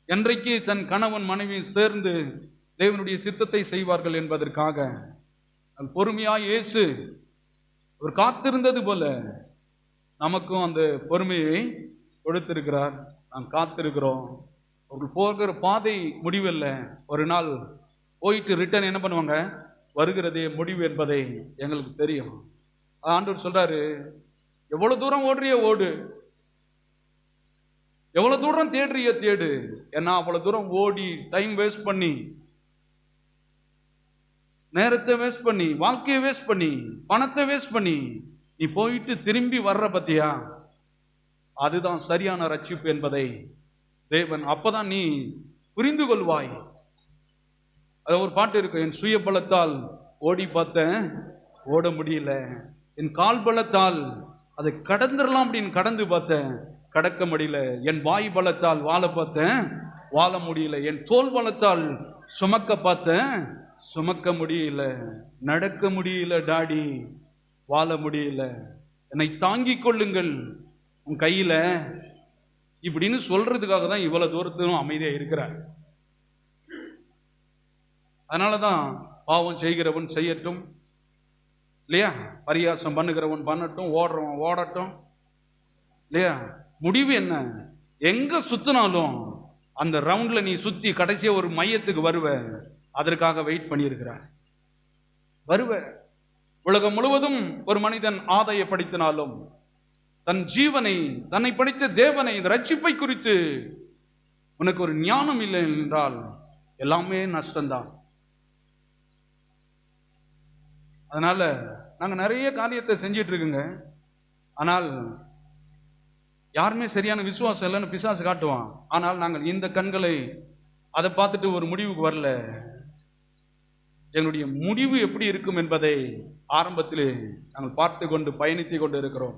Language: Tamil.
என்றைக்கு தன் கணவன் மனைவி சேர்ந்து தேவனுடைய சித்தத்தை செய்வார்கள் என்பதற்காக பொறுமையாய் இயேசு அவர் காத்திருந்தது போல நமக்கும் அந்த பொறுமையை கொடுத்திருக்கிறார். நாம் காத்திருக்கிறோம். அவர்கள் போகிற பாதை முடிவில்லை. ஒரு நாள் போயிட்டு ரிட்டர்ன் என்ன பண்ணுவாங்க, வருகிறதே முடிவு என்பதை எங்களுக்கு தெரியும். ஆண்டவர் சொல்றாரு, எவ்வளவு தூரம் ஓடுறிய ஓடு, எவ்வளவு தூரம் தேடுறிய தேடு. ஏன்னா அவ்வளவு தூரம் ஓடி டைம் வேஸ்ட் பண்ணி, நேரத்தை வேஸ்ட் பண்ணி, வாழ்க்கையை வேஸ்ட் பண்ணி, பணத்தை வேஸ்ட் பண்ணி நீ போயிட்டு திரும்பி வர்ற பத்தியா, அதுதான் சரியான ரட்சிப்பு என்பதை தேவன் அப்பதான் நீ புரிந்து கொள்வாய். அது ஒரு பாட்டு இருக்கு, என் சுய பலத்தால் ஓடி பார்த்தேன், ஓட முடியல. என் கால் பலத்தால் அதை கடந்துடலாம் அப்படின்னு கடந்து பார்த்தேன், கடக்க முடியல. என் வாய் பலத்தால் வாழ பார்த்தேன், வாழ முடியல. என் தோல் பலத்தால் சுமக்க பார்த்தேன், சுமக்க முடியல. நடக்க முடியல டாடி, வாழ முடியல. என்னை தாங்கிக் கொள்ளுங்கள் உன் கையில இப்படின்னு சொல்றதுக்காக தான் இவ்வளவு தூரத்திலும் அமைதியா இருக்கிறார். அதனாலதான் பாவம் செய்கிறவன் செய்யட்டும் இல்லையா, பரியாசம் பண்ணுகிறவன் பண்ணட்டும், ஓடுறவன் ஓடட்டும் இல்லையா. முடிவு என்ன? எங்க சுத்தினாலும் அந்த ரவுண்ட்ல நீ சுத்தி கடைசியா ஒரு மையத்துக்கு வருவ. அதற்காக வெயிட் பண்ணியிருக்கிற வருவ. உலகம் முழுவதும் ஒரு மனிதன் ஆதாயப்படுத்தினாலும் தன் ஜீவனை, தன்னை படைத்த தேவனை, இந்த ரட்சிப்பை குறித்து உனக்கு ஒரு ஞானம் இல்லை என்றால் எல்லாமே நஷ்டம்தான். அதனால நாங்க நிறைய காரியத்தை செஞ்சிட்டு இருக்குங்க. ஆனால் யாருமே சரியான விசுவாசம் இல்லைன்னு பிசாசு காட்டுவான். ஆனால் நாங்கள் இந்த கண்களை அதை பார்த்துட்டு ஒரு முடிவுக்கு வரல. எங்களுடைய முடிவு எப்படி இருக்கும் என்பதை ஆரம்பத்திலே நாங்கள் பார்த்து கொண்டு பயணித்து கொண்டு இருக்கிறோம்.